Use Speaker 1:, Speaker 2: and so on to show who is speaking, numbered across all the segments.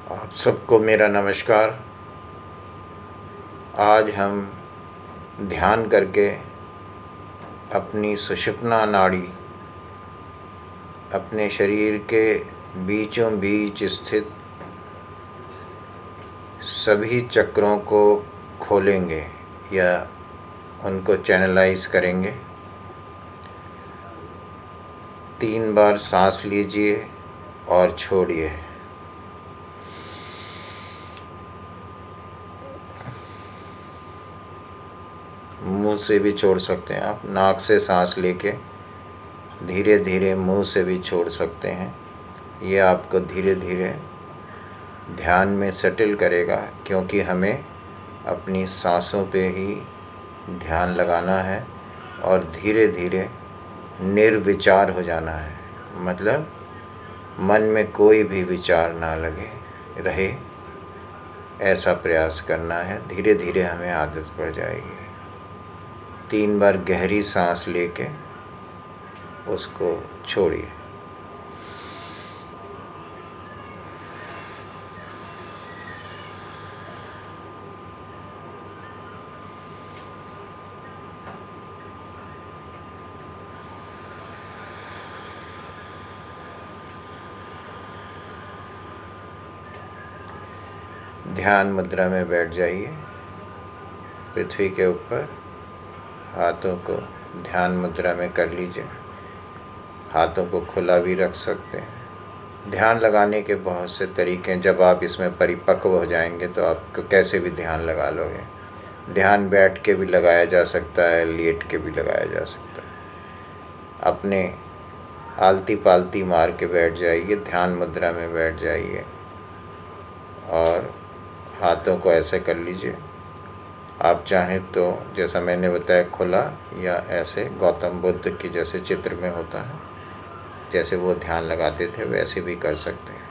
Speaker 1: आप सबको मेरा नमस्कार। आज हम ध्यान करके अपनी सुषुप्ना नाड़ी, अपने शरीर के बीचों बीच स्थित सभी चक्रों को खोलेंगे या उनको चैनलाइज करेंगे। 3 बार सांस लीजिए और छोड़िए। मुंह से भी छोड़ सकते हैं आप, नाक से सांस लेके धीरे धीरे मुंह से भी छोड़ सकते हैं। ये आपको धीरे धीरे ध्यान में सेटल करेगा, क्योंकि हमें अपनी सांसों पे ही ध्यान लगाना है और धीरे धीरे निर्विचार हो जाना है। मतलब मन में कोई भी विचार ना लगे रहे, ऐसा प्रयास करना है। धीरे धीरे हमें आदत पड़ जाएगी। 3 बार गहरी सांस लेके उसको छोड़िए। ध्यान मुद्रा में बैठ जाइए। पृथ्वी के ऊपर हाथों को ध्यान मुद्रा में कर लीजिए। हाथों को खुला भी रख सकते हैं। ध्यान लगाने के बहुत से तरीके हैं। जब आप इसमें परिपक्व हो जाएंगे तो आपको कैसे भी ध्यान लगा लोगे। ध्यान बैठ के भी लगाया जा सकता है, लेट के भी लगाया जा सकता है। अपने आलती पालती मार के बैठ जाइए, ध्यान मुद्रा में बैठ जाइए और हाथों को ऐसे कर लीजिए। आप चाहें तो जैसा मैंने बताया खुला, या ऐसे गौतम बुद्ध की जैसे चित्र में होता है, जैसे वो ध्यान लगाते थे वैसे भी कर सकते हैं।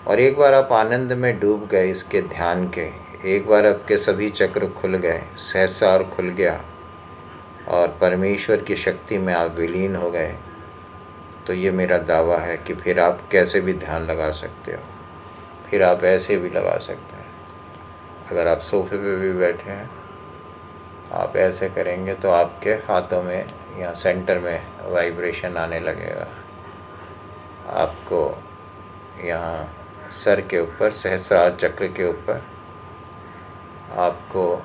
Speaker 1: और एक बार आप आनंद में डूब गए इसके ध्यान के, एक बार आपके सभी चक्र खुल गए, सहस्रार खुल गया और परमेश्वर की शक्ति में आप विलीन हो गए, तो ये मेरा दावा है कि फिर आप कैसे भी ध्यान लगा सकते हो। फिर आप ऐसे भी लगा सकते हैं। अगर आप सोफे पे भी बैठे हैं, आप ऐसे करेंगे तो आपके हाथों में या सेंटर में वाइब्रेशन आने लगेगा। आपको यहाँ सर के ऊपर, सहस्रार चक्र के ऊपर आपको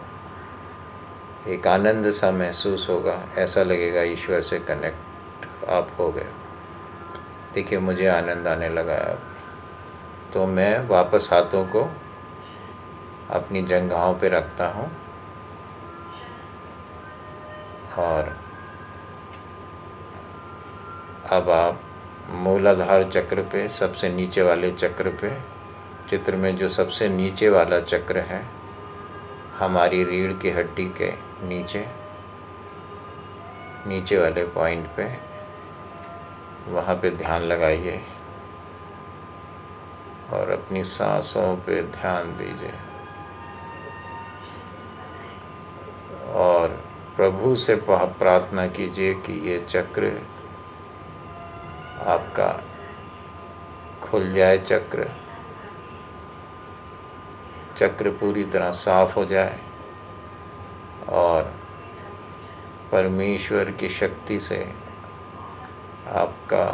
Speaker 1: एक आनंद सा महसूस होगा। ऐसा लगेगा ईश्वर से कनेक्ट आप हो गए। देखिए मुझे आनंद आने लगा अब। तो मैं वापस हाथों को अपनी जंघाओं पे रखता हूँ और अब आप मूलाधार चक्र पे, सबसे नीचे वाले चक्र पे, चित्र में जो सबसे नीचे वाला चक्र है, हमारी रीढ़ की हड्डी के नीचे वाले पॉइंट पे, वहाँ पे ध्यान लगाइए और अपनी सांसों पे ध्यान दीजिए और प्रभु से प्रार्थना कीजिए कि ये चक्र आपका खुल जाए, चक्र पूरी तरह साफ हो जाए और परमेश्वर की शक्ति से आपका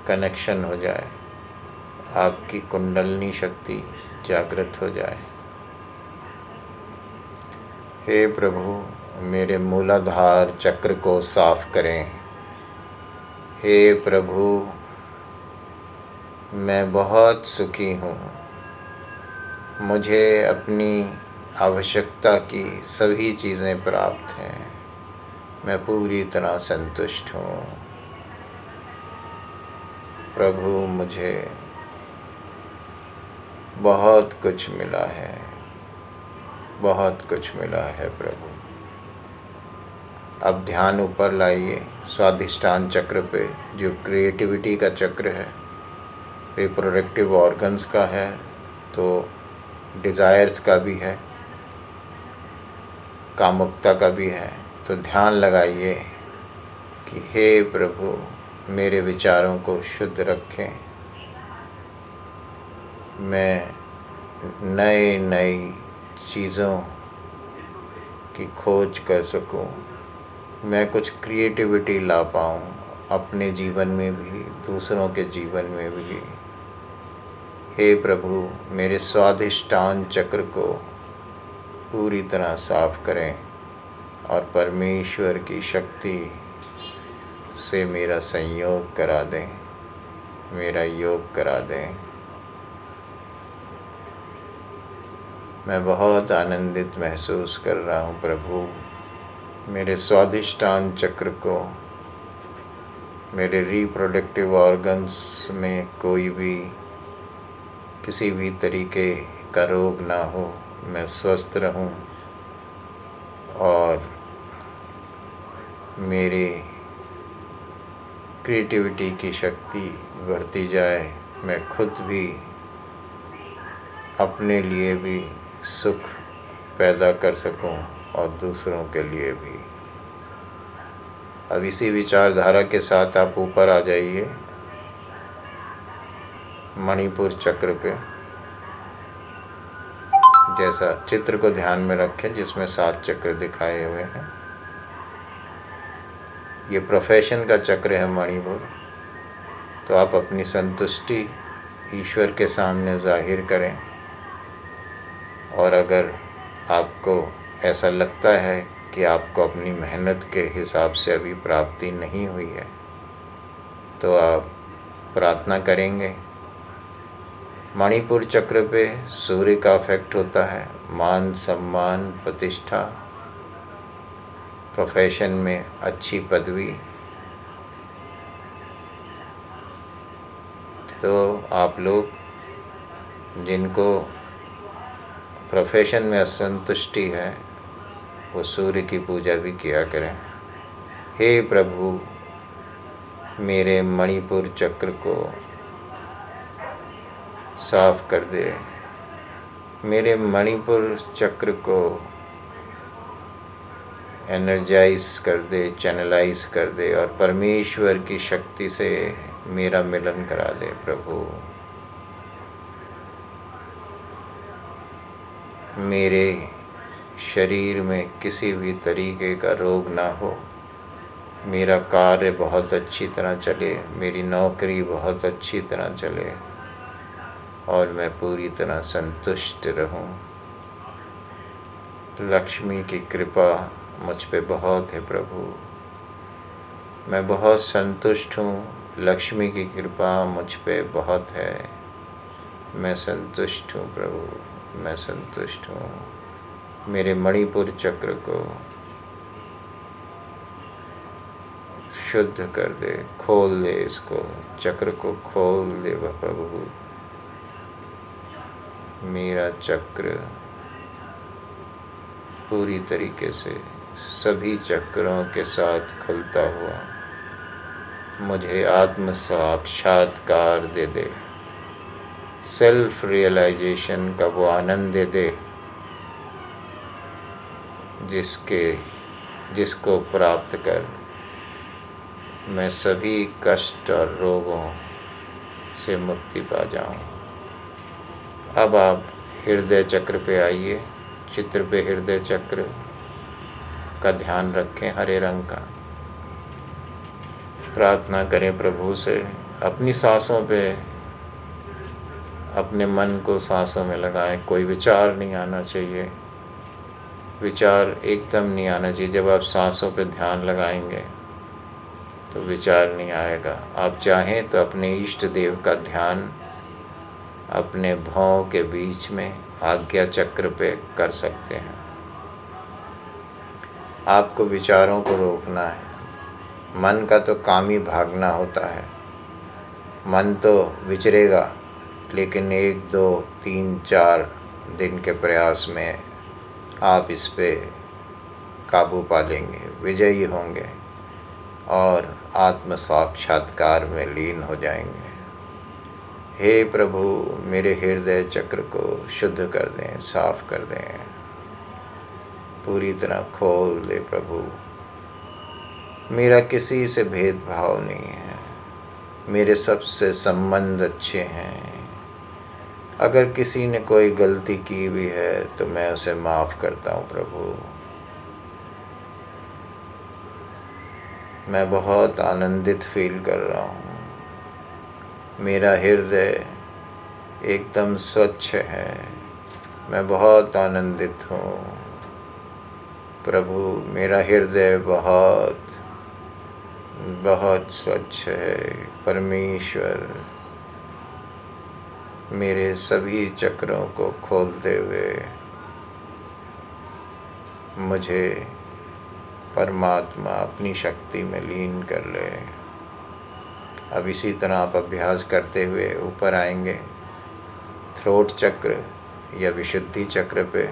Speaker 1: कनेक्शन हो जाए, आपकी कुंडलनी शक्ति जागृत हो जाए। हे प्रभु, मेरे मूलाधार चक्र को साफ करें। हे प्रभु, मैं बहुत सुखी हूँ। मुझे अपनी आवश्यकता की सभी चीज़ें प्राप्त हैं। मैं पूरी तरह संतुष्ट हूँ। प्रभु, मुझे बहुत कुछ मिला है, बहुत कुछ मिला है प्रभु। अब ध्यान ऊपर लाइए स्वाधिष्ठान चक्र पे, जो क्रिएटिविटी का चक्र है, रिप्रोडक्टिव ऑर्गन्स का है, तो डिज़ायर्स का भी है, कामुकता का भी है। तो ध्यान लगाइए कि हे प्रभु, मेरे विचारों को शुद्ध रखें, मैं नए नई चीज़ों की खोज कर सकूं, मैं कुछ क्रिएटिविटी ला पाऊं अपने जीवन में भी, दूसरों के जीवन में भी। हे प्रभु, मेरे स्वाधिष्ठान चक्र को पूरी तरह साफ करें और परमेश्वर की शक्ति से मेरा संयोग करा दें, मेरा योग करा दें। मैं बहुत आनंदित महसूस कर रहा हूँ प्रभु। मेरे स्वाधिष्ठान चक्र को, मेरे रिप्रोडक्टिव ऑर्गन्स में कोई भी किसी भी तरीके का रोग ना हो, मैं स्वस्थ रहूं और मेरी क्रिएटिविटी की शक्ति बढ़ती जाए। मैं खुद भी अपने लिए भी सुख पैदा कर सकूं और दूसरों के लिए भी। अब इसी विचारधारा के साथ आप ऊपर आ जाइए मणिपुर चक्र पे। जैसा चित्र को ध्यान में रखें जिसमें 7 चक्र दिखाए हुए हैं। ये प्रोफेशन का चक्र है मणिपुर। तो आप अपनी संतुष्टि ईश्वर के सामने जाहिर करें, और अगर आपको ऐसा लगता है कि आपको अपनी मेहनत के हिसाब से अभी प्राप्ति नहीं हुई है, तो आप प्रार्थना करेंगे। मणिपुर चक्र पे सूर्य का इफेक्ट होता है, मान सम्मान प्रतिष्ठा, प्रोफेशन में अच्छी पदवी। तो आप लोग जिनको प्रोफेशन में असंतुष्टि है वो सूर्य की पूजा भी किया करें। हे प्रभु, मेरे मणिपुर चक्र को साफ कर दे, मेरे मणिपुर चक्र को एनर्जाइज कर दे, चैनलाइज कर दे और परमेश्वर की शक्ति से मेरा मिलन करा दे प्रभु। मेरे शरीर में किसी भी तरीके का रोग ना हो, मेरा कार्य बहुत अच्छी तरह चले, मेरी नौकरी बहुत अच्छी तरह चले और मैं पूरी तरह संतुष्ट रहूं। लक्ष्मी की कृपा मुझ पे बहुत है प्रभु, मैं बहुत संतुष्ट हूँ। लक्ष्मी की कृपा मुझ पे बहुत है, मैं संतुष्ट हूँ प्रभु, मैं संतुष्ट हूँ। मेरे मणिपुर चक्र को शुद्ध कर दे, खोल दे, इसको चक्र को खोल दे वह प्रभु। मेरा चक्र पूरी तरीके से सभी चक्रों के साथ खुलता हुआ मुझे आत्म साक्षात्कार दे दे, सेल्फ रियलाइजेशन का वो आनंद दे दे जिसको प्राप्त कर मैं सभी कष्ट और रोगों से मुक्ति पा जाऊं। अब आप हृदय चक्र पे आइए। चित्र पे हृदय चक्र का ध्यान रखें, हरे रंग का। प्रार्थना करें प्रभु से। अपनी सांसों पे अपने मन को सांसों में लगाएं। कोई विचार नहीं आना चाहिए, विचार एकदम नहीं आना चाहिए। जब आप सांसों पे ध्यान लगाएंगे तो विचार नहीं आएगा। आप चाहें तो अपने इष्ट देव का ध्यान अपने भौं के बीच में आज्ञा चक्र पे कर सकते हैं। आपको विचारों को रोकना है। मन का तो काम ही भागना होता है। मन तो विचरेगा, लेकिन 1, 2, 3, 4 दिन के प्रयास में आप इस पे काबू पा लेंगे, विजयी होंगे और आत्म साक्षात्कार में लीन हो जाएंगे। हे प्रभु, मेरे हृदय चक्र को शुद्ध कर दें, साफ कर दें, पूरी तरह खोल दे प्रभु। मेरा किसी से भेदभाव नहीं है, मेरे सबसे संबंध अच्छे हैं। अगर किसी ने कोई गलती की भी है तो मैं उसे माफ़ करता हूँ प्रभु। मैं बहुत आनंदित फील कर रहा हूँ। मेरा हृदय एकदम स्वच्छ है। मैं बहुत आनंदित हूँ प्रभु। मेरा हृदय बहुत बहुत स्वच्छ है। परमेश्वर मेरे सभी चक्रों को खोलते हुए मुझे परमात्मा अपनी शक्ति में लीन कर ले। अब इसी तरह आप अभ्यास करते हुए ऊपर आएंगे थ्रोट चक्र या विशुद्धि चक्र पे,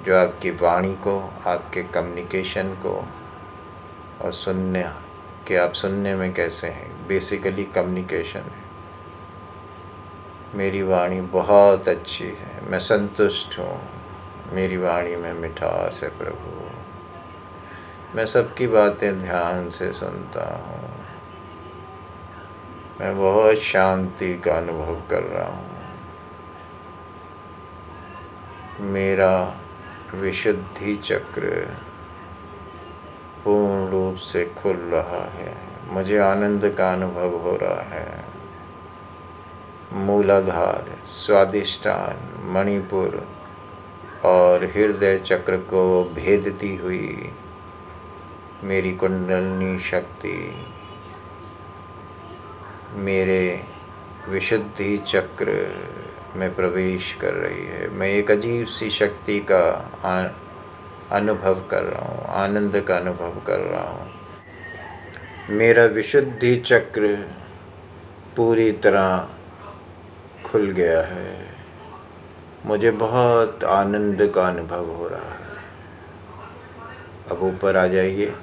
Speaker 1: जो आपकी वाणी को, आपके कम्युनिकेशन को और सुनने कि आप सुनने में कैसे हैं, बेसिकली कम्युनिकेशन है। मेरी वाणी बहुत अच्छी है, मैं संतुष्ट हूँ। मेरी वाणी में मिठास है प्रभु। मैं सबकी बातें ध्यान से सुनता हूँ। मैं बहुत शांति का अनुभव कर रहा हूँ। मेरा विशुद्धि चक्र पूर्ण रूप से खुल रहा है। मुझे आनंद का अनुभव हो रहा है। मूलाधार, स्वादिष्टान, मणिपुर और हृदय चक्र को भेदती हुई मेरी कुंडलिनी शक्ति मेरे विशुद्धि चक्र में प्रवेश कर रही है। मैं एक अजीब सी शक्ति का अनुभव कर रहा हूँ, आनंद का अनुभव कर रहा हूँ। मेरा विशुद्धि चक्र पूरी तरह खुल गया है। मुझे बहुत आनंद का अनुभव हो रहा है। अब ऊपर आ जाइए,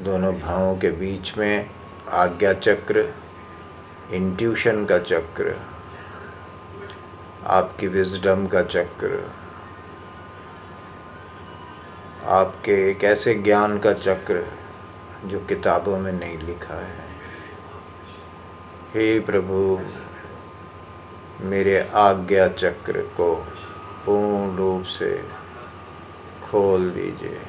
Speaker 1: दोनों भावों के बीच में आज्ञा चक्र, इंट्यूशन का चक्र, आपकी विजडम का चक्र, आपके एक ऐसे ज्ञान का चक्र जो किताबों में नहीं लिखा है। हे प्रभु, मेरे आज्ञा चक्र को पूर्ण रूप से खोल दीजिए।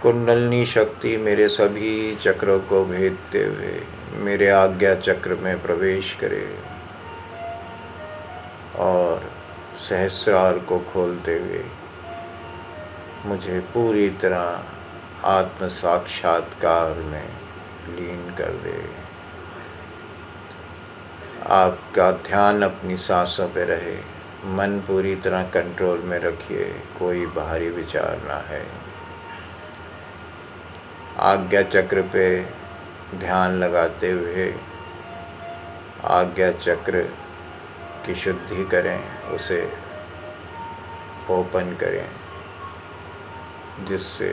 Speaker 1: कुंडलिनी शक्ति मेरे सभी चक्रों को भेदते हुए मेरे आज्ञा चक्र में प्रवेश करे और सहस्रार को खोलते हुए मुझे पूरी तरह आत्म साक्षात्कार में लीन कर दे। आपका ध्यान अपनी सांसों पे रहे। मन पूरी तरह कंट्रोल में रखिए, कोई बाहरी विचार ना है। आज्ञा चक्र पे ध्यान लगाते हुए आज्ञा चक्र की शुद्धि करें, उसे ओपन करें, जिससे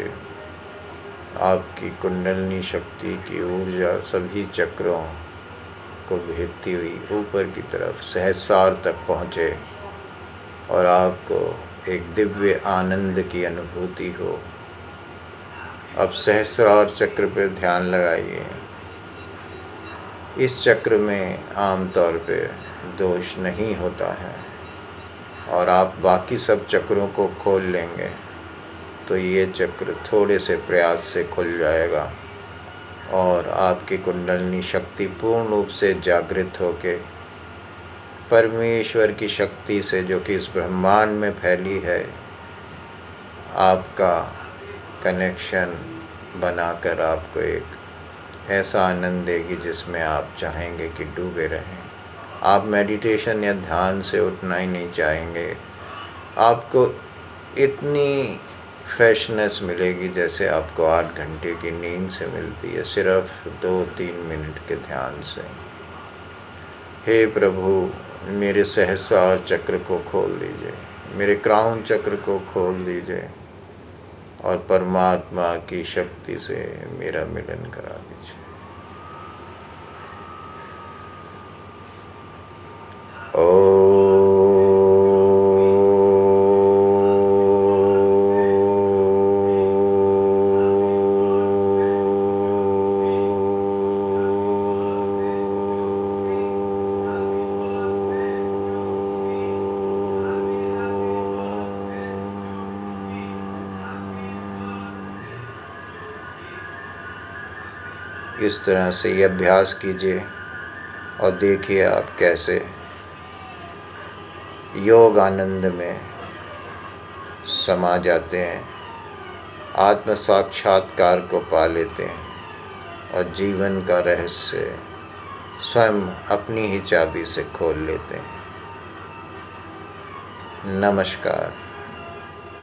Speaker 1: आपकी कुंडलिनी शक्ति की ऊर्जा सभी चक्रों को भेदती हुई ऊपर की तरफ सहस्रार तक पहुँचे और आपको एक दिव्य आनंद की अनुभूति हो। अब सहस्रार चक्र पर ध्यान लगाइए। इस चक्र में आमतौर पे दोष नहीं होता है और आप बाकी सब चक्रों को खोल लेंगे तो ये चक्र थोड़े से प्रयास से खुल जाएगा और आपकी कुंडलिनी शक्ति पूर्ण रूप से जागृत होके परमेश्वर की शक्ति से, जो कि इस ब्रह्मांड में फैली है, आपका कनेक्शन बनाकर आपको एक ऐसा आनंद देगी जिसमें आप चाहेंगे कि डूबे रहें। आप मेडिटेशन या ध्यान से उठना ही नहीं चाहेंगे। आपको इतनी फ्रेशनेस मिलेगी जैसे आपको 8 घंटे की नींद से मिलती है, सिर्फ 2-3 मिनट के ध्यान से। हे प्रभु, मेरे सहस्रार चक्र को खोल दीजिए, मेरे क्राउन चक्र को खोल दीजिए और परमात्मा की शक्ति से मेरा मिलन करा दीजिए। इस तरह से ये अभ्यास कीजिए और देखिए आप कैसे योग आनंद में समा जाते हैं, आत्म साक्षात्कार को पा लेते हैं और जीवन का रहस्य स्वयं अपनी ही चाबी से खोल लेते हैं। नमस्कार।